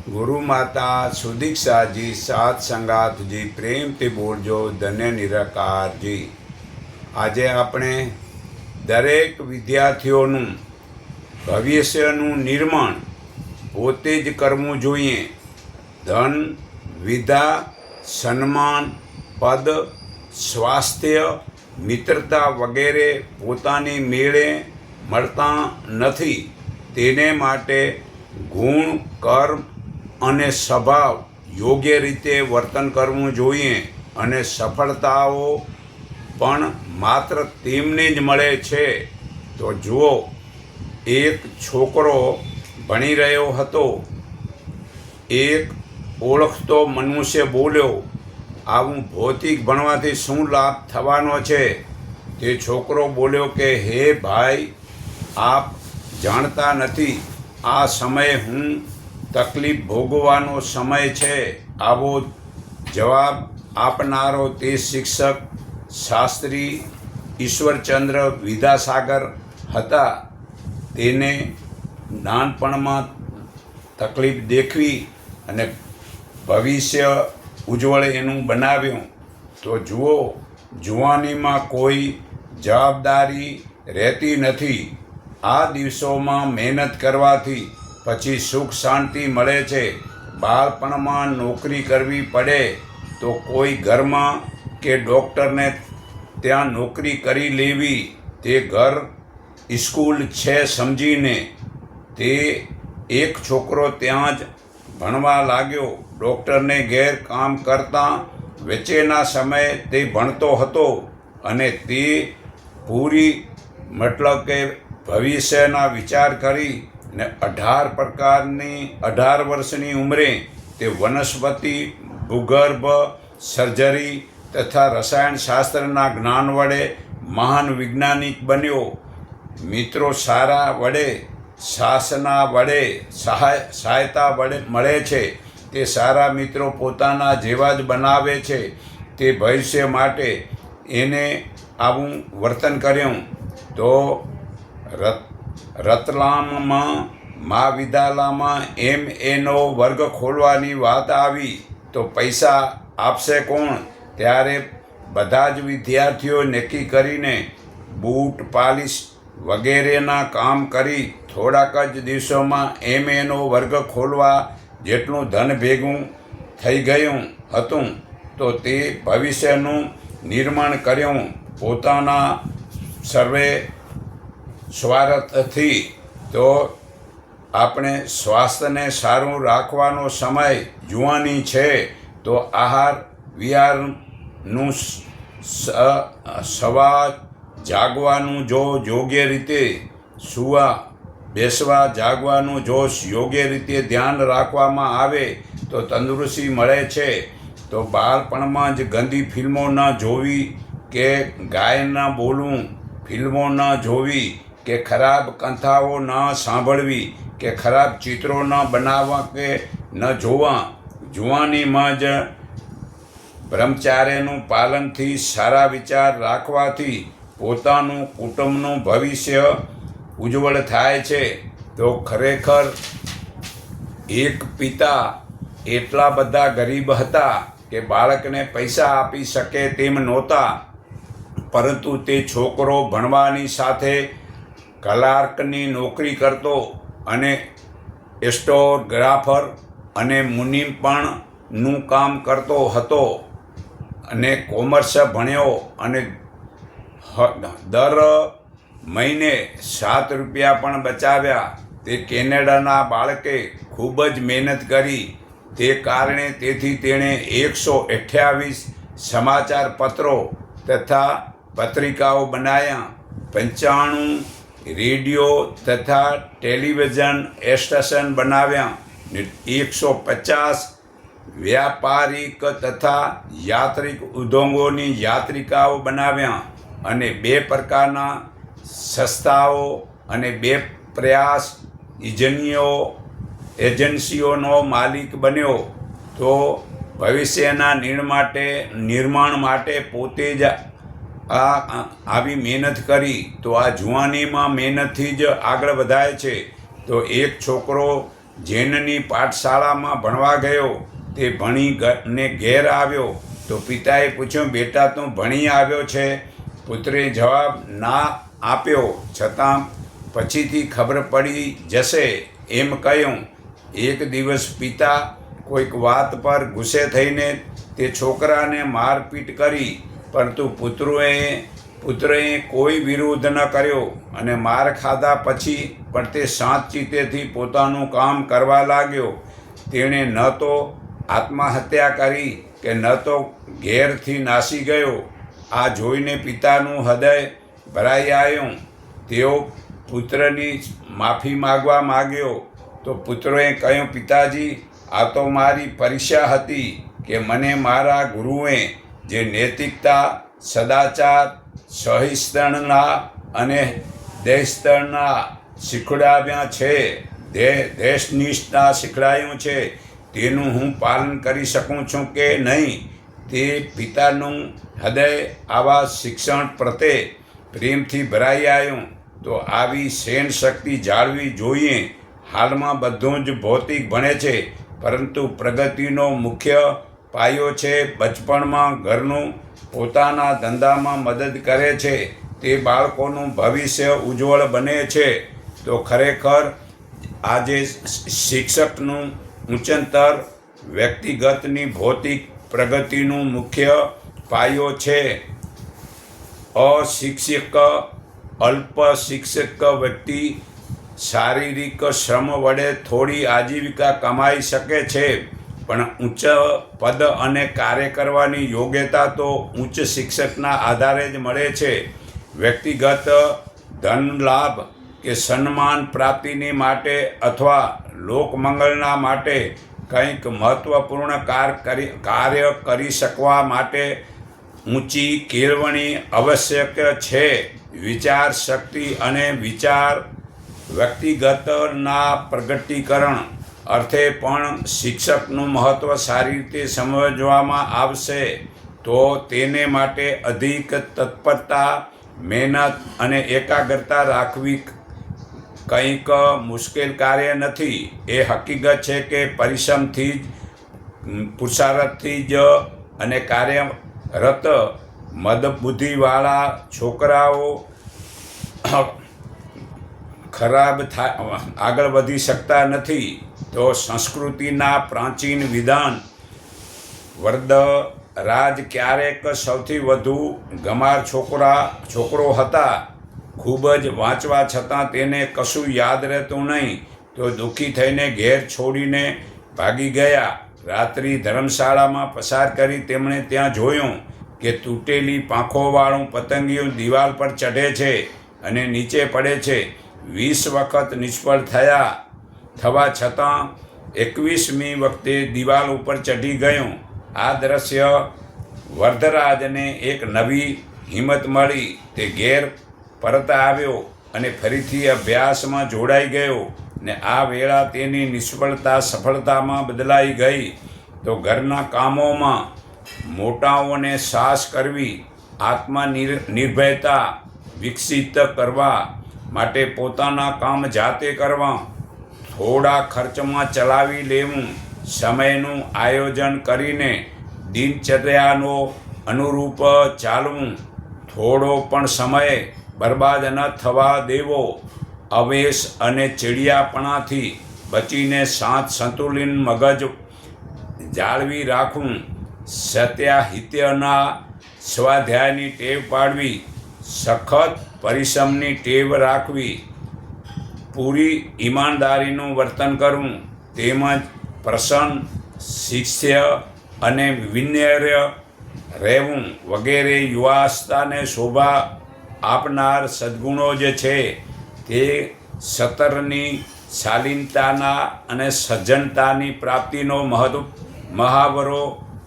ગુરુ માતા સુદીક્ષાજી સાત સંગાતજી પ્રેમથી બોલજો ધન્ય નિરાકારજી। આજે આપણે દરેક વિદ્યાર્થીઓનું ભવિષ્યનું નિર્માણ પોતે જ કરવું જોઈએ। ધન, વિદ્યા, સન્માન, પદ, સ્વાસ્થ્ય, મિત્રતા વગેરે પોતાની મેળે મળતા નથી। તેને માટે ગુણ, કર્મ અને સ્વભાવ યોગ્ય રીતે વર્તન કરવું જોઈએ અને સફળતાઓ પણ માત્ર તેમને જ મળે છે। તો જુઓ, એક છોકરો ભણી રહ્યો હતો। એક ઓળખતો મનુષ્ય બોલ્યો, આવું ભૌતિક ભણવાથી શું લાભ થવાનો છે? તે છોકરો બોલ્યો કે હે ભાઈ, આપ જાણતા નથી, આ સમયે હું તકલીફ ભોગવવાનો સમય છે। આવો જવાબ આપનારો તે શિક્ષક શાસ્ત્રી ઈશ્વરચંદ્ર વિદ્યાસાગર હતા। તેને નાનપણમાં તકલીફ દેખવી અને ભવિષ્ય ઉજ્જવળ એનું બનાવ્યું। તો જુઓ, જુવાનીમાં કોઈ જવાબદારી રહેતી નથી। આ દિવસોમાં મહેનત કરવાથી પછી સુખ શાંતિ મળે છે। બાળપણમાં નોકરી કરવી પડે તો કોઈ ઘરમાં કે ડૉક્ટરને ત્યાં નોકરી કરી લેવી। તે ઘર સ્કૂલ છે સમજીને તે એક છોકરો ત્યાં જ ભણવા લાગ્યો। ડૉક્ટરને ઘેર કામ કરતાં વચ્ચેના સમયે તે ભણતો હતો અને તે પૂરી મતલબ કે ભવિષ્યના વિચાર કરી ને 18 વર્ષની ઉંમરે તે વનસ્પતિ, ભૂગર્ભ, સર્જરી તથા રસાયણશાસ્ત્રના જ્ઞાન વડે મહાન વૈજ્ઞાનિક બન્યો। મિત્રો સારા વડે, શાસના વડે સહાયતા વડે મળે છે। તે સારા મિત્રો પોતાના જેવા જ બનાવે છે। તે ભવિષ્ય માટે એને આવું વર્તન કર્યું। તો રતલામમાં મહાવિદ્યાલયમાં MA વર્ગ ખોલવાની વાત આવી તો પૈસા આપશે કોણ? ત્યારે બધા જ વિદ્યાર્થીઓ નક્કી કરીને બૂટ પાલિશ વગેરેના કામ કરી થોડાક જ દિવસોમાં MA વર્ગ ખોલવા જેટલું ધન ભેગું થઈ ગયું હતું। તો તે ભવિષ્યનું નિર્માણ કર્યું પોતાના સર્વે સ્વાર્થથી। તો આપણે સ્વાસ્થ્યને સારું રાખવાનો સમય જુવાની છે। તો આહાર વિહારનું સવા જાગવાનું જો યોગ્ય રીતે સૂવા બેસવા જાગવાનું જો યોગ્ય રીતે ધ્યાન રાખવામાં આવે તો તંદુરસ્તી મળે છે। તો બાળપણમાં જ ગંદી ફિલ્મો ન જોવી કે ગાયન ન બોલવું, ફિલ્મો ન જોવી કે ખરાબ કથાઓ ન સાંભળવી કે ખરાબ ચિત્રો ન બનાવવા કે ન જોવા। જુવાનીમાં જ બ્રહ્મચાર્યનું પાલનથી, સારા વિચાર રાખવાથી પોતાનું કુટુંબનું ભવિષ્ય ઉજ્જવળ થાય છે। તો ખરેખર એક પિતા એટલા બધા ગરીબ હતા કે બાળકને પૈસા આપી શકે તેમ નહોતા, પરંતુ તે છોકરો ભણવાની સાથે ક્લાર્કની નોકરી કરતો અને સ્ટેનોગ્રાફર અને મુનિમપણનું કામ કરતો હતો અને કોમર્સ ભણ્યો અને દર મહિને 7 રૂપિયા પણ બચાવ્યા। તે કેનેડાના બાળકે ખૂબ જ મહેનત કરી। તે કારણે તેથી તેણે 128 સમાચાર પત્રો તથા પત્રિકાઓ બનાવ્યા, 95 રેડિયો તથા ટેલિવિઝન સ્ટેશન બનાવ્યા, 150 વ્યાપારિક તથા યાત્રિક ઉદ્યોગોની યાત્રિકાઓ બનાવ્યા અને 2 પ્રકારના સંસ્થાઓ અને 2 પ્રયાસ એજન્સીઓનો માલિક બન્યો। તો ભવિષ્યના નિર્માણ માટે પોતે જ આવી મહેનત કરી। તો આ જુવાનીમાં મહેનતથી જ આગળ વધાય છે। તો એક છોકરો જેનની પાઠશાળામાં ભણવા ગયો તે ભણીને ઘેર આવ્યો તો પિતાએ પૂછ્યું, બેટા તું ભણી આવ્યો છે? પુત્રે જવાબ ના આપ્યો, છતાં પછીથી ખબર પડી જશે એમ કહ્યું. એક દિવસ પિતા કોઈક વાત પર ગુસ્સે થઈને તે છોકરાને મારપીટ કરી, પરંતુ પુત્રએ કોઈ વિરોધ ન કર્યો અને માર ખાધા પછી પણ તે શાંત ચિત્તેથી પોતાનું કામ કરવા લાગ્યો. તેણે ન તો આત્મહત્યા કરી કે ન તો ઘેરથી નાસી ગયો. આ જોઈને પિતાનું હૃદય ભરાઈ આવ્યું. તેઓ પુત્રની માફી માગવા માગ્યો તો પુત્રોએ કહ્યું, પિતાજી, આ તો મારી પરીક્ષા હતી કે મને મારા ગુરુએ જે નૈતિકતા, સદાચાર, સહિષ્ણુતા અને દેશસ્તરના શીખવાડ્યા છે, દેશનિષ્ઠતા શીખવાડ્યું છે, તેનું હું પાલન કરી શકું છું કે નહીં? તે પિતાનું હૃદય આવા શિક્ષણ પ્રત્યે પ્રેમથી ભરાઈ આવ્યું. તો આવી સહન શક્તિ જાળવી જોઈએ. હાલમાં બધું જ ભૌતિક ભણે છે, પરંતુ પ્રગતિનો મુખ્ય પાયો છે બચપણમાં ઘરનું, પોતાના ધંધામાં મદદ કરે છે, તે બાળકોનું ભવિષ્ય ઉજ્જવળ બને છે. તો ખરેખર આજે શિક્ષકનું ઉચ્ચતર વ્યક્તિગતની ભૌતિક પ્રગતિનું મુખ્ય પાયો છે. અશિક્ષિત, અલ્પ શિક્ષિત વ્યક્તિ શારીરિક શ્રમ વડે થોડી આજીવિકા કમાઈ શકે છે, પણ ઉચ્ચ પદ અને કાર્ય કરવાની યોગ્યતા તો ઉચ્ચ શિક્ષકના આધારે જ મળે છે. વ્યક્તિગત ધન લાભ કે સન્માન પ્રાપ્તિની માટે અથવા લોકમંગળના માટે કંઈક મહત્ત્વપૂર્ણ કાર્ય કરી શકવા માટે ઊંચી કેળવણી આવશ્યક છે. વિચાર શક્તિ અને વ્યક્તિગતના પ્રગટીકરણ અર્થે પણ શિક્ષકનું મહત્ત્વ સારી રીતે સમજવામાં આવશે તો તેને માટે અધિક તત્પરતા, મહેનત અને એકાગ્રતા રાખવી કંઈક મુશ્કેલ કાર્ય નથી. એ હકીકત છે કે પરિશ્રમથી જ, પુરુષાર્થથી જ અને કાર્યરત મદબુદ્ધિવાળા છોકરાઓ આગળ વધી શકતા નથી. તો સંસ્કૃતિના પ્રાચીન વિધાન વરદરાજ ક્યારેક સૌથી વધુ ગમાર છોકરો હતા. ખૂબ જ વાંચવા છતાં તેને કશું યાદ રહેતું નહીં, તો દુઃખી થઈને ઘેર છોડીને ભાગી ગયા. રાત્રિ ધર્મશાળામાં પસાર કરી તેમણે ત્યાં જોયું કે તૂટેલી પાંખોવાળું પતંગિયું દિવાલ પર ચઢે છે અને નીચે પડે છે. 20 વખત નિષ્ફળ થવા છતાં 21મી વખતે દિવાલ ઉપર ચઢી ગયું. આ દ્રશ્ય વરદરાજને એક નવી હિંમત મળી. તે ઘેર પરત આવ્યો અને ફરીથી અભ્યાસમાં જોડાઈ ગયો ને આ વેળા તેની નિષ્ફળતા સફળતામાં બદલાઈ ગઈ. તો ઘરના કામોમાં મોટાઓને સાહસ કરવી, આત્મનિર્ભરતા વિકસિત કરવા માટે પોતાના કામ જાતે કરવા, થોડા ખર્ચમાં ચલાવી લેવું, સમયનું આયોજન કરીને દિનચર્યાનો અનુરૂપ ચાલવું, થોડો પણ સમય બરબાદ ન થવા દેવો, અવેશ અને ચીડિયાપણાથી બચીને શાંત સંતુલિત મગજ જાળવી રાખવું, સત્યાહિત્યના સ્વાધ્યાયની ટેવ પાડવી, સખત પરિશ્રમની ટેવ રાખવી, પૂરી ઈમાનદારીનું વર્તન કરવું, તેમજ પ્રસન્ન, શિષ્ય અને વિનમ્ર રહેવું વગેરે યુવાવસ્થાને શોભા આપનાર સદ્ગુણો જે છે તે સતરની શાલીનતાના અને સજ્જનતાની પ્રાપ્તિનો મહાવરો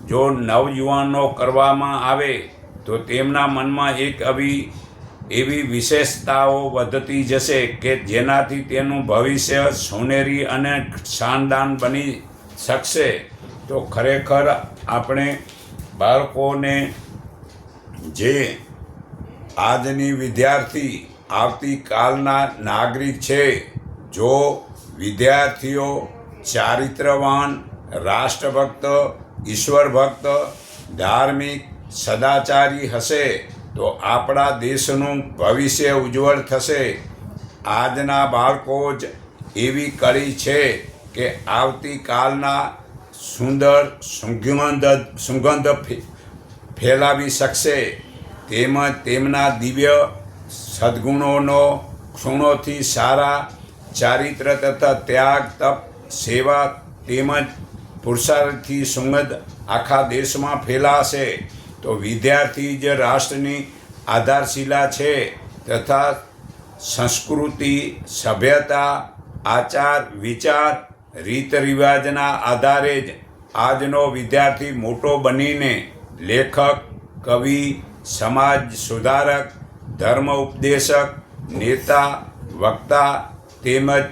જો નવયુવાનો કરવામાં આવે તો તેમના મનમાં એક એવી વિશેષતાઓ વધતી જશે કે જેનાથી તેનું ભવિષ્ય સોનેરી અને શાનદાર બની શકશે. તો ખરેખર આપણે બાળકોને જે આજની વિદ્યાર્થી આવતીકાલના નાગરિક છે, જો વિદ્યાર્થીઓ ચારિત્રવાન, રાષ્ટ્રભક્ત, ઈશ્વર ભક્ત, ધાર્મિક, સદાચારી હશે તો આપણા દેશનું ભવિષ્ય ઉજ્જવળ થશે. આજના બાળકો જ એવી કડી છે કે આવતીકાલના સુંદર સુગંધ ફેલાવી શકશે. તેમજ તેમના દિવ્ય સદ્ગુણોનો ક્ષુણોથી સારા ચારિત્ર તથા ત્યાગ, તપ, સેવા તેમજ પુરુષાર્થથી સુગંધ આખા દેશમાં ફેલાશે. તો વિદ્યાર્થી જ રાષ્ટ્રની આધારશિલા છે તથા સંસ્કૃતિ, સભ્યતા, આચાર વિચાર, રીત રિવાજના આધારે જ આજનો વિદ્યાર્થી મોટો બનીને લેખક, કવિ, સમાજ સુધારક, ધર્મ ઉપદેશક, નેતા, વક્તા તેમજ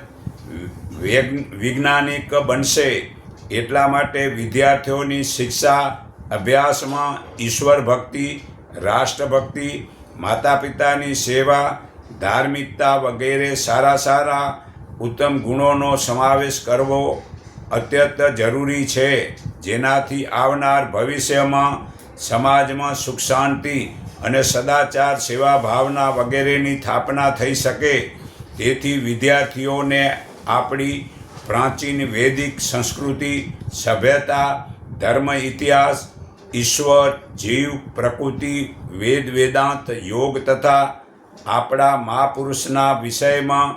વૈજ્ઞાનિક બનશે. એટલા માટે વિદ્યાર્થીઓની શિક્ષા અભ્યાસમાં ઈશ્વર ભક્તિ, રાષ્ટ્રભક્તિ, માતા પિતાની સેવા, ધાર્મિકતા વગેરે સારા ઉત્તમ ગુણોનો સમાવેશ કરવો અત્યંત જરૂરી છે. જેનાથી આવનાર ભવિષ્યમાં સમાજમાં સુખ શાંતિ અને સદાચાર, સેવા ભાવના વગેરેની સ્થાપના થઈ શકે. તેથી વિદ્યાર્થીઓને આપણી પ્રાચીન વૈદિક સંસ્કૃતિ, સભ્યતા, ધર્મ ઇતિહાસ, ઈશ્વર, જીવ, પ્રકૃતિ, વેદાંત, યોગ તથા આપણા મહાપુરુષના વિષયમાં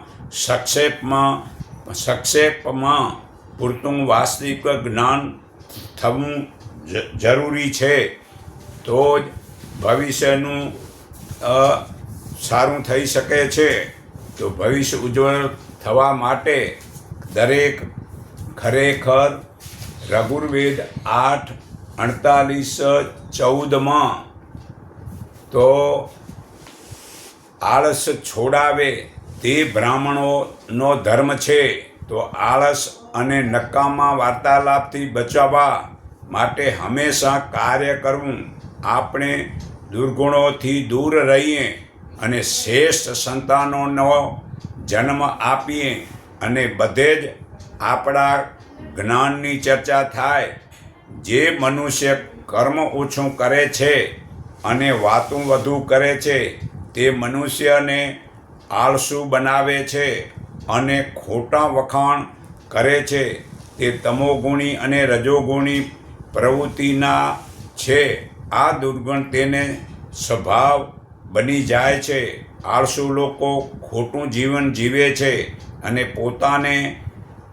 સંક્ષેપમાં પૂરતું વાસ્તવિક જ્ઞાન થવું જરૂરી છે. તો જ ભવિષ્યનું સારું થઈ શકે છે. તો ભવિષ્ય ઉજ્જવળ થવા માટે દરેક ખરેખર રઘુર્વેદ 8:48-14 તો આળસ છોડાવે તે બ્રાહ્મણોનો ધર્મ છે. તો આળસ અને નકામા વાર્તાલાપથી બચવા માટે હંમેશા કાર્ય કરવું. આપણે દુર્ગુણોથી દૂર રહીએ અને શ્રેષ્ઠ સંતાનોનો જન્મ આપીએ અને બધે જ આપણા જ્ઞાનની ચર્ચા થાય. જે મનુષ્ય કર્મ ઓછું કરે છે અને વાતું વધુ કરે છે તે મનુષ્યને આળસુ બનાવે છે અને ખોટા વખાણ કરે છે. તે તમોગુણી અને રજોગુણી પ્રવૃત્તિના છે. આ દુર્ગુણ તેને સ્વભાવ બની જાય છે. આળસુ લોકો ખોટું જીવન જીવે છે અને પોતાને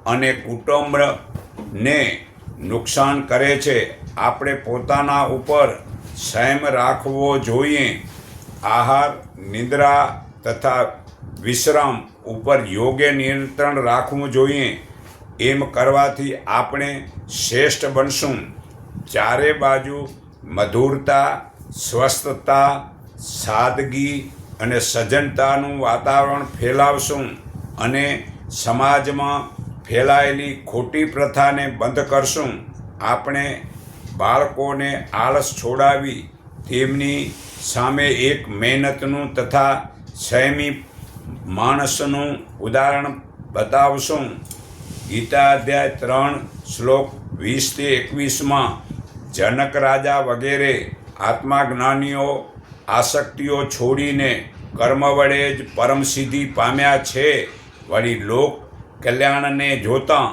અને કુટુંબને નુકસાન કરે છે. આપણે પોતાના ઉપર સંયમ રાખવો જોઈએ. આહાર, નિદ્રા તથા વિશ્રામ ઉપર યોગ્ય નિયંત્રણ રાખવું જોઈએ. એમ કરવાથી આપણે શ્રેષ્ઠ બનશું. ચારે બાજુ મધુરતા, સ્વસ્થતા, સાદગી અને સજ્જનતાનું વાતાવરણ ફેલાવશું અને સમાજમાં ફેલાયેલી ખોટી પ્રથાને બંધ કરશું. આપણે બાળકોને આળસ છોડાવી તેમની સામે એક મહેનતનું તથા સંયમી માણસનું ઉદાહરણ બતાવશું. ગીતા અધ્યાય 3 શ્લોક 20-21 જનક રાજા વગેરે આત્માજ્ઞાનીઓ આસક્તિઓ છોડીને કર્મ વડે જ પરમ સિદ્ધિ પામ્યા છે. વળી લોક કલ્યાણને જોતાં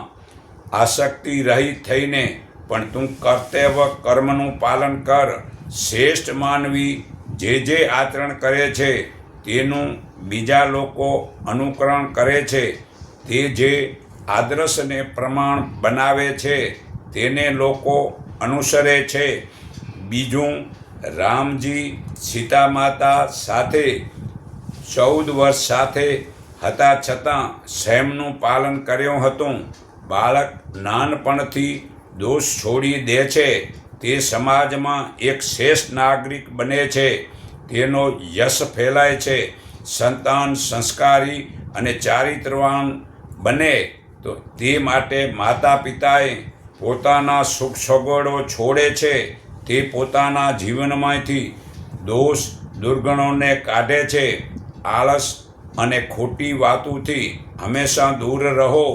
આસક્તિ રહિત થઈને પણ તું કર્તવ્ય કર્મનું પાલન કર. શ્રેષ્ઠ માનવી જે આચરણ કરે છે તેનું બીજા લોકો અનુકરણ કરે છે. તે જે આદર્શને પ્રમાણ બનાવે છે તેને લોકો અનુસરે છે. બીજું, રામજી સીતા માતા સાથે 14 વર્ષ સાથે હતા છતાં સંયમનું પાલન કર્યું હતું. બાળક નાનપણથી દોષ છોડી દે છે તે સમાજમાં એક શ્રેષ્ઠ નાગરિક બને છે. તેનો યશ ફેલાય છે. સંતાન સંસ્કારી અને ચારિત્રવાન બને તો તે માટે માતા પિતાએ પોતાના સુખ સગવડો છોડે છે. તે પોતાના જીવનમાંથી દોષ દુર્ગુણોને કાઢે છે. આળસ અને ખોટી વાતોથી હંમેશા દૂર રહો.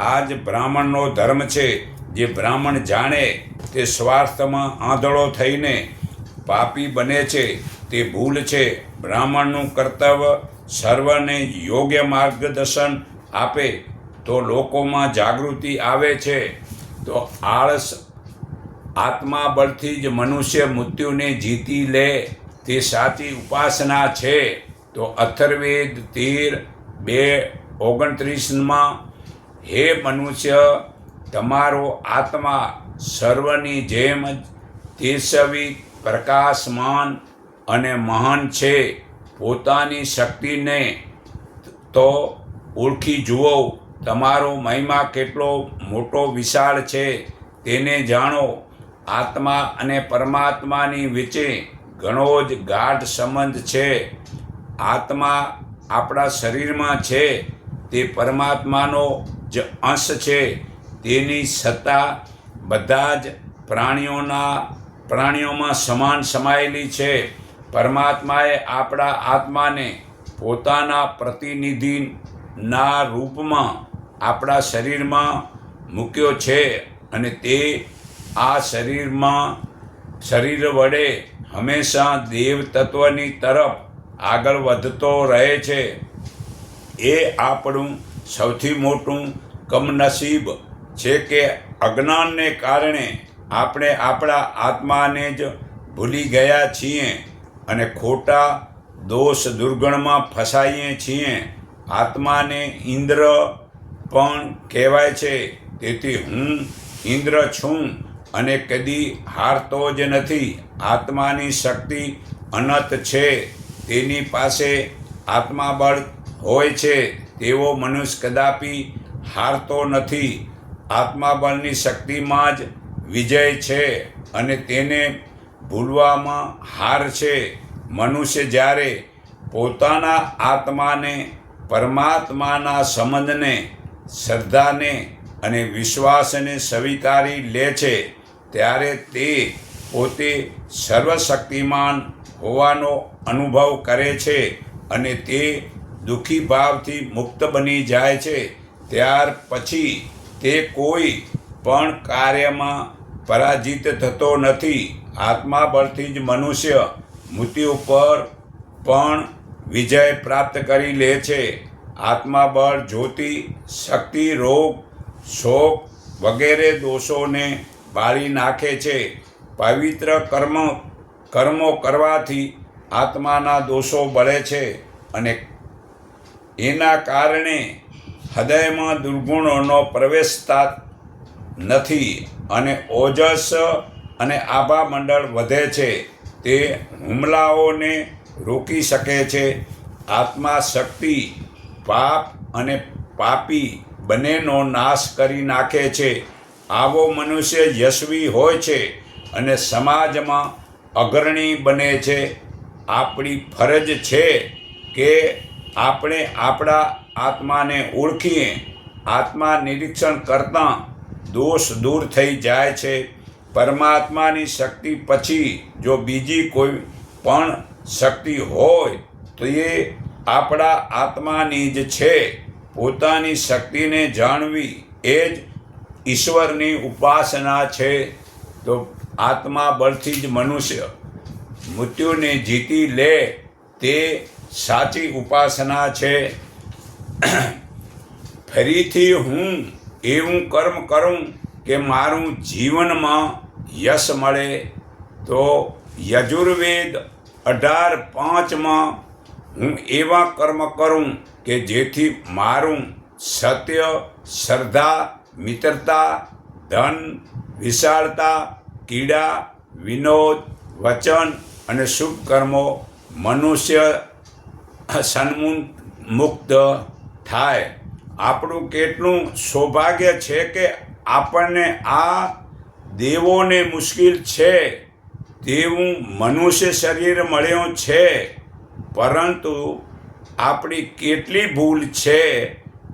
આ જ બ્રાહ્મણનો ધર્મ છે. જે બ્રાહ્મણ જાણે તે સ્વાર્થમાં આંધળો થઈને પાપી બને છે, તે ભૂલ છે. બ્રાહ્મણનું કર્તવ્ય સર્વને યોગ્ય માર્ગદર્શન આપે તો લોકોમાં જાગૃતિ આવે છે. તો આળસ આત્માબળથી જ મનુષ્ય મૃત્યુને જીતી લે તે સાચી ઉપાસના છે. તો અથર્વેદ 13:2-29 હે મનુષ્ય, તમારો આત્મા સર્વની જેમ જ તેજસ્વી, પ્રકાશમાન અને મહાન છે. પોતાની શક્તિને તો ઓળખી જુઓ. તમારો મહિમા કેટલો મોટો વિશાળ છે તેને જાણો. આત્મા અને પરમાત્માની વચ્ચે ઘણો જ ગાઢ સંબંધ છે. આત્મા આપણા શરીરમાં છે તે પરમાત્માનો જ અંશ છે. તેની સત્તા બધા જ પ્રાણીઓમાં સમાન સમાયેલી છે. પરમાત્માએ આપણા આત્માને પોતાના પ્રતિનિધિના રૂપમાં આપણા શરીરમાં મૂક્યો છે અને તે આ શરીર વડે હંમેશા દેવ તત્વની તરફ આગળ વધતો રહે છે. એ આપણું સૌથી મોટું કમનસીબ છે કે અજ્ઞાનને કારણે આપણે આપણા આત્માને જ ભૂલી ગયા છીએ અને ખોટા દોષ દુર્ગણમાં ફસાઈએ છીએ. આત્માને ઇન્દ્ર પણ કહેવાય છે. તેથી હું ઇન્દ્ર છું અને કદી હારતો જ નથી. આત્માની શક્તિ અનંત છે. તેની પાસે આત્માબળ હોય છે. તેવો મનુષ્ય કદાપી હારતો નથી. આત્માબળની શક્તિમાં જ વિજય છે અને તેને ભૂલવામાં હાર છે. મનુષ્ય જ્યારે પોતાના આત્માને, પરમાત્માના સંબંધને, શ્રદ્ધાને અને વિશ્વાસને સ્વીકારી લે છે ત્યારે તે પોતે સર્વશક્તિમાન હોવાનો અનુભવ કરે છે અને તે દુઃખી ભાવથી મુક્ત બની જાય છે. ત્યાર પછી તે કોઈ પણ કાર્યમાં પરાજિત થતો નથી. આત્માબળથી જ મનુષ્ય મૃત્યુ પર પણ વિજય પ્રાપ્ત કરી લે છે. આત્માબળ જ્યોતિ, શક્તિ, રોગ, શોક વગેરે દોષોને બાળી નાખે છે. પવિત્ર કર્મો કરવાથી આત્માના દોષો બળે છે અને એના કારણે હૃદયમાં દુર્ગુણોનો પ્રવેશતા નથી અને ઓજસ અને આભા મંડળ વધે છે. તે હુમલાઓને રોકી શકે છે. આત્મા શક્તિ પાપ અને પાપી બંનેનો નાશ કરી નાખે છે. આવો મનુષ્ય યશસ્વી હોય છે અને સમાજમાં અગ્રણી બને છે. આપણી ફરજ છે કે આપણે આપણા આત્માને ઓળખીએ. આત્મા નિરીક્ષણ કરતાં દોષ દૂર થઈ જાય છે. પરમાત્માની શક્તિ પછી જો બીજી કોઈ પણ શક્તિ હોય તો એ આપણા આત્માની જ છે. પોતાની શક્તિને જાણવી એ જ ઈશ્વરની ઉપાસના છે. તો આત્મા બળથી જ મનુષ્ય મૃત્યુને જીતી લે તે સાચી ઉપાસના છે. ફરીથી હું એવું કર્મ કરું કે મારું જીવનમાં યશ મળે. તો યજુર્વેદ 18:5 હું એવા કર્મ કરું કે જેથી મારું સત્ય, શ્રદ્ધા, મિત્રતા, ધન, વિશાળતા, કીડા, વિનોદ, વચન અને શુભ કર્મો મનુષ્ય સન્મુક્ત થાય. આપણું કેટલું સૌભાગ્ય છે કે આપણને આ દેવોને મુશ્કેલ છે તેવું મનુષ્ય શરીર મળ્યું છે. પરંતુ આપણી કેટલી ભૂલ છે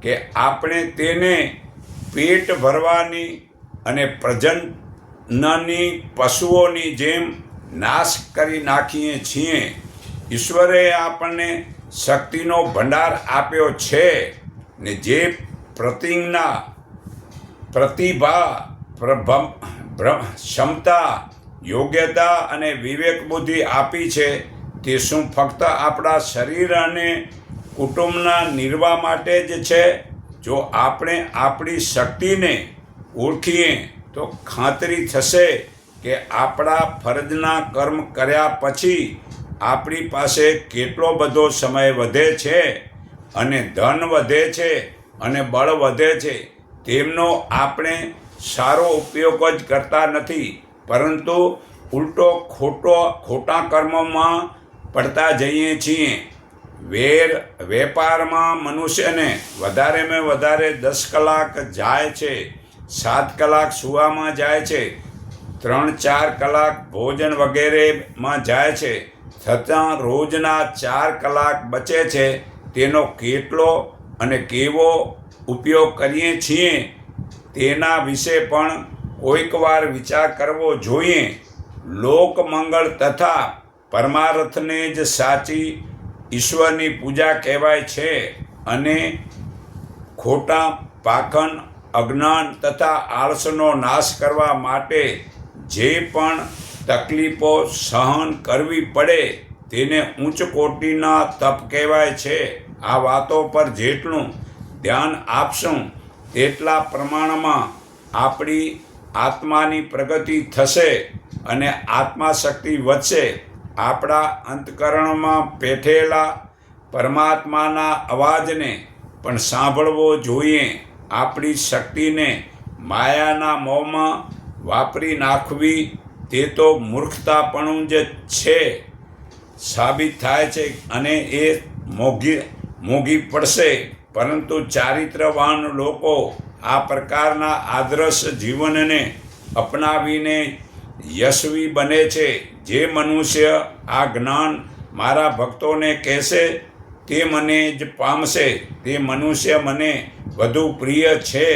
કે આપણે તેને પેટ ભરવાની અને પ્રજનનની પશુઓની જેમ નાશ કરી નાખીએ છીએ. ઈશ્વરે આપણને શક્તિનો ભંડાર આપ્યો છે ને જે પ્રતિજ્ઞા પ્રતિભા, ક્ષમતા, યોગ્યતા અને વિવેક બુદ્ધિ આપી છે તે શું ફક્ત આપણા શરીર અને કુટુંબના નિર્વાહ માટે જ છે? જો આપણે આપણી શક્તિને ઓળખીએ તો ખાતરી થશે કે આપણા ફરજના કર્મ કર્યા પછી આપણી પાસે કેટલો બધો સમય વધે છે અને ધન વધે છે અને બળ વધે છે. તેમનો આપણે સારો ઉપયોગ જ કરતા નથી, પરંતુ ઉલટો ખોટા કર્મોમાં પડતા જઈએ છીએ. વેપારમાં મનુષ્યને વધારેમાં વધારે 10 કલાક જાય છે, 7 કલાક સૂવામાં જાય છે, 3-4 કલાક ભોજન વગેરેમાં જાય છે, છતાં રોજના 4 કલાક બચે છે. તેનો કેટલો અને કેવો ઉપયોગ કરીએ છીએ તેના વિશે પણ કોઈક વાર વિચાર કરવો જોઈએ. લોકમંગળ તથા પરમાર્થને જ સાચી ઈશ્વરની પૂજા કહેવાય છે અને ખોટા પાખંડ, અજ્ઞાન તથા આળસનો નાશ કરવા માટે જે પણ તકલીફો સહન કરવી પડે તેને ઉચ્ચ કોટીના તપ કહેવાય છે. આ વાતો પર જેટલું ધ્યાન આપશું તેટલા પ્રમાણમાં આપણી આત્માની પ્રગતિ થશે અને આત્માશક્તિ વધશે. આપણા અંતઃકરણમાં પેઠેલા પરમાત્માના અવાજને પણ સાંભળવો જોઈએ. આપણી શક્તિને માયાના મોહમાં વાપરી નાખવી તે તો મૂર્ખતાપણું જ છે સાબિત થાય છે અને એ મોંઘી પડશે. પરંતુ ચારિત્રવાન લોકો આ પ્રકારના આદર્શ જીવનને અપનાવીને યશસ્વી બને છે. જે મનુષ્ય આ જ્ઞાન મારા ભક્તોને કહેશે તે મને જ પામશે, તે મનુષ્ય મને વધુ પ્રિય છે.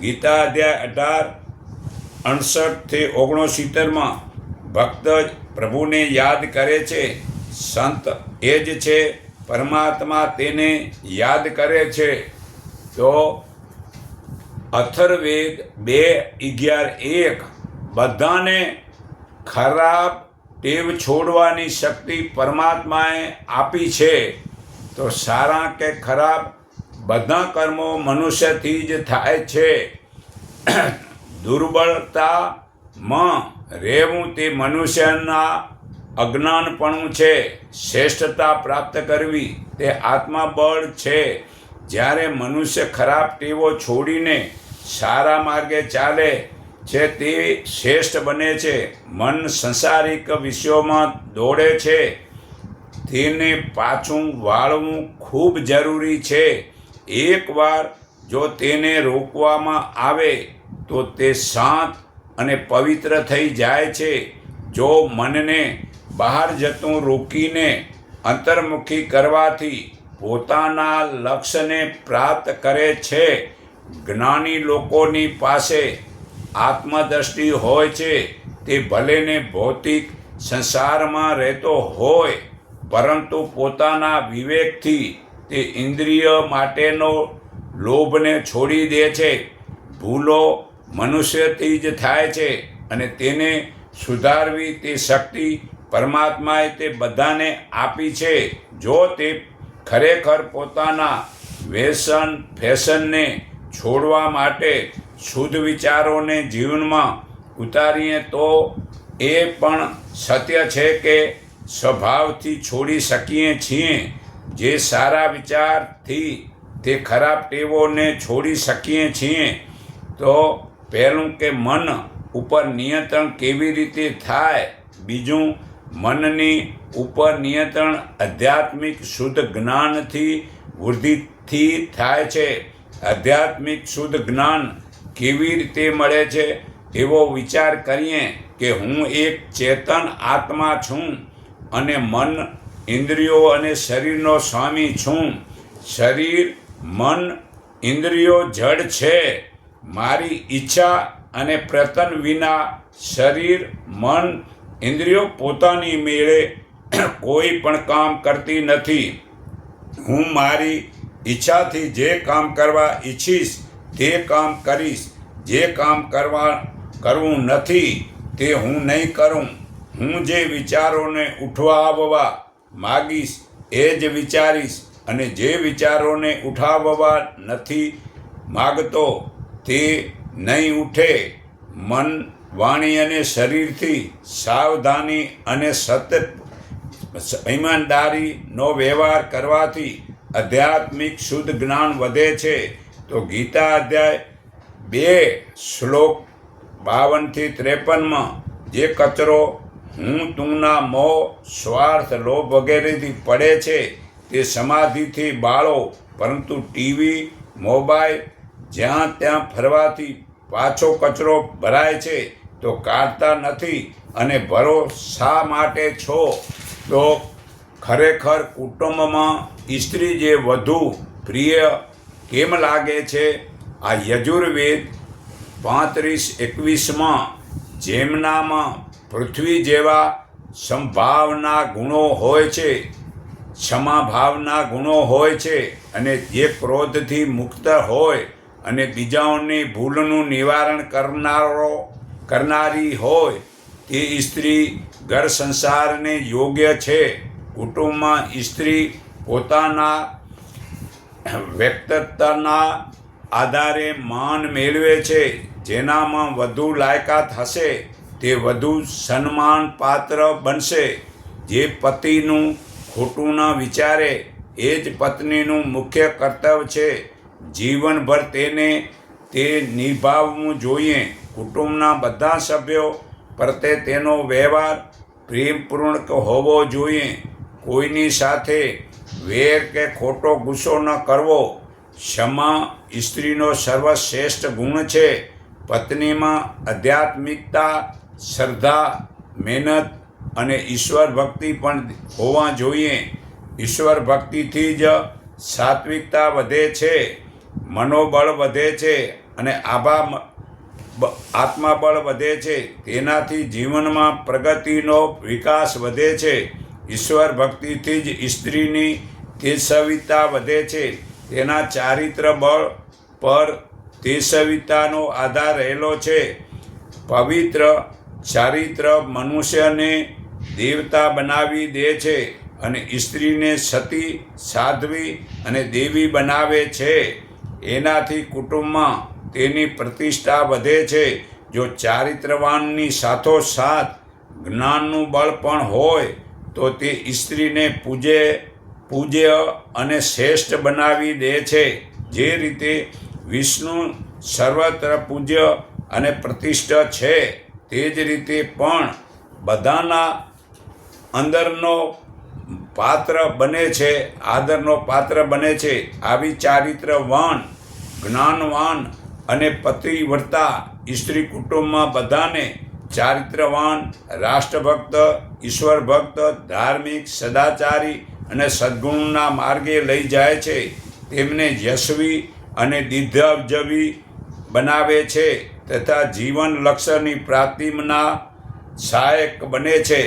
ગીતા અધ્યાય 68-69 ભક્ત પ્રભુને યાદ કરે છે, સંત એ જ છે, પરમાત્મા તેને યાદ કરે છે. તો અથર્વવેદ 2:11 બધાને ખરાબ ટેવ છોડવાની શક્તિ પરમાત્માએ આપી છે. તો સારા કે ખરાબ બધા કર્મો મનુષ્યથી જ થાય છે. દુર્બળતામાં રહેવું તે મનુષ્યના અજ્ઞાનપણું છે. શ્રેષ્ઠતા પ્રાપ્ત કરવી તે આત્માબળ છે. જ્યારે મનુષ્ય ખરાબ ટેવો છોડીને સારા માર્ગે ચાલે છે તે શ્રેષ્ઠ બને છે. મન સંસારિક વિષયોમાં દોડે છે, તેને પાછું વાળવું ખૂબ જરૂરી છે. એકવાર જો તેને રોકવામાં આવે તો તે શાંત અને પવિત્ર થઈ જાય છે. જો મનને બહાર જતું રોકીને અંતર્મુખી કરવાથી પોતાના લક્ષ્યને પ્રાપ્ત કરે છે. જ્ઞાની લોકોની પાસે આત્મદ્રષ્ટિ હોય છે. તે ભલેને ભૌતિક સંસારમાં રહેતો હોય, પરંતુ પોતાના વિવેકથી તે ઇન્દ્રિય માટેનો લોભને છોડી દે છે. ભૂલો મનુષ્યથી જ થાય છે અને તેને સુધારવી તે શક્તિ પરમાત્માએ તે બધાને આપી છે. જો તે ખરેખર પોતાના વ્યસન ફેશનને છોડવા માટે શુદ્ધ વિચારોને જીવનમાં ઉતારીએ તો એ પણ સત્ય છે કે સ્વભાવથી છોડી શકીએ છીએ. જે સારા વિચારથી તે ખરાબ ટેવોને છોડી શકીએ છીએ. તો પહેલું કે મન ઉપર નિયંત્રણ કેવી રીતે થાય? બીજું, મનની ઉપર નિયંત્રણ આધ્યાત્મિક શુદ્ધ જ્ઞાનથી વૃદ્ધિથી થાય છે. આધ્યાત્મિક શુદ્ધ જ્ઞાન કેવી રીતે મળે છે? એવો વિચાર કરીએ કે હું એક ચેતન આત્મા છું અને મન, ઇન્દ્રિયો અને શરીરનો સ્વામી છું. શરીર, મન, ઇન્દ્રિયો જડ છે. મારી ઈચ્છા અને પ્રયત્ન વિના શરીર, મન, ઇન્દ્રિયો પોતાની મેળે કોઈ પણ કામ કરતી નથી. હું મારી ઈચ્છાથી જે કામ કરવા ઈચ્છીશ તે કામ કરીશ જે કામ કરવું નથી તે હું નહીં કરું. હું જે વિચારોને ઉઠાવવા માગીશ એ જ વિચારીશ, અને જે વિચારોને ઉઠાવવા નથી માગતો તે નહીં ઉઠે. મન, વાણી અને શરીરથી સાવધાની અને સતત ઈમાનદારીનો વ્યવહાર કરવાથી આધ્યાત્મિક શુદ્ધ જ્ઞાન વધે છે. તો ગીતા અધ્યાય 2 શ્લોક 52-53 જે કચરો હું તુંના મોહ, સ્વાર્થ, લોભ વગેરેથી પડે છે તે સમાધિથી બાળો, પરંતુ ટીવી, મોબાઈલ જ્યાં ત્યાં ફરવાથી પાછો કચરો ભરાય છે તો કાઢતા નથી. અને ભરો શા માટે છો? તો ખરેખર કુટુંબમાં સ્ત્રી જે વધુ પ્રિય કેમ લાગે છે? આ યજુર્વેદ 35:21 જેમનામાં પૃથ્વી જેવા સમભાવના ગુણો હોય છે, ક્ષમાભાવના ગુણો હોય છે, અને જે ક્રોધથી મુક્ત હોય અને બીજાઓની ભૂલનું નિવારણ કરનારી હોય તે સ્ત્રી ઘર સંસારને યોગ્ય છે. કુટુંબમાં સ્ત્રી પોતાના વ્યક્તિત્વના આધારે માન મેળવે છે. જેનામાં વધુ લાયકાત હશે તે વધુ સન્માન પાત્ર બનશે. જે પતિનું ખોટું ન વિચારે એ જ પત્નીનું મુખ્ય કર્તવ્ય છે. જીવનભર તે નિભાવવું જોઈએ. કુટુંબના બધા સભ્યો પ્રત્યે તેનો વ્યવહાર પ્રેમપૂર્ણ હોવો જોઈએ. કોઈની સાથે વેર કે ખોટો ગુસ્સો ન કરવો. ક્ષમા સ્ત્રીનો સર્વશ્રેષ્ઠ ગુણ છે. પત્નીમાં આધ્યાત્મિકતા, શ્રદ્ધા, મહેનત અને ઈશ્વર ભક્તિ પણ હોવા જોઈએ. ઈશ્વર ભક્તિથી જ સાત્વિકતા વધે છે, મનોબળ વધે છે અને આત્માબળ વધે છે. તેનાથી જીવનમાં પ્રગતિનો વિકાસ વધે છે. ઈશ્વર ભક્તિથી જ સ્ત્રીની તેજસ્વીતા વધે છે. તેના ચારિત્ર બળ પર તેજસ્વીતાનો આધાર રહેલો છે. પવિત્ર ચારિત્ર મનુષ્યને દેવતા બનાવી દે છે અને સ્ત્રીને સતી, સાધ્વી અને દેવી બનાવે છે. એનાથી કુટુંબમાં તેની પ્રતિષ્ઠા વધે છે. જો ચારિત્રવાનની સાથોસાથ જ્ઞાનનું બળ પણ હોય તો તે સ્ત્રીને પૂજ્ય અને શ્રેષ્ઠ બનાવી દે છે. જે રીતે વિષ્ણુ સર્વત્ર પૂજ્ય અને પ્રતિષ્ઠિત છે, તે જ રીતે પણ બધાના અંદરનો પાત્ર બને છે, આદરનો પાત્ર બને છે. આવી ચારિત્રવાન, જ્ઞાનવાન અને પતિવ્રતા સ્ત્રી કુટુંબમાં બધાને ચારિત્રવાન, રાષ્ટ્રભક્ત, ઈશ્વર ભક્ત, ધાર્મિક, સદાચારી અને સદ્ગુણના માર્ગે લઈ જાય છે. તેમને યશવી અને દીર્ઘજીવી બનાવે છે તથા જીવન લક્ષ્યની પ્રાપ્તિના સહાયક બને છે.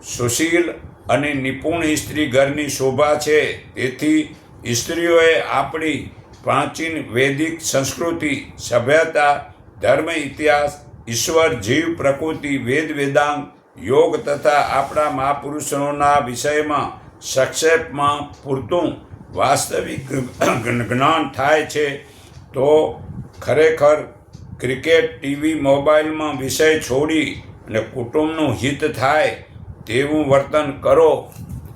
સુશીલ અને નિપુણ સ્ત્રી ઘરની શોભા છે. તેથી સ્ત્રીઓએ આપણી પ્રાચીન વૈદિક સંસ્કૃતિ, સભ્યતા, ધર્મ, ઇતિહાસ, ઈશ્વર, જીવ, પ્રકૃતિ, વેદાંગ, યોગ તથા આપણા મહાપુરુષોના વિષયમાં સંક્ષેપમાં પૂરતું વાસ્તવિક જ્ઞાન થાય છે. તો ખરેખર ક્રિકેટ, ટીવી, મોબાઈલમાં વિષય છોડી અને કુટુંબનું હિત થાય તેવું વર્તન કરો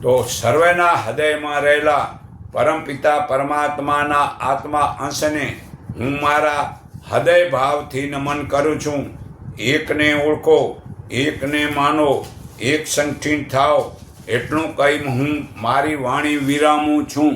તો સર્વેના હૃદયમાં રહેલા પરમપિતા પરમાત્માના આત્મા અંશને હું મારા હૃદય ભાવથી નમન કરું છું. એકને ઓળખો, એકને માનો, એક સંગઠિત થાવ. એટલું કહી હું મારી વાણી વિરામું છું.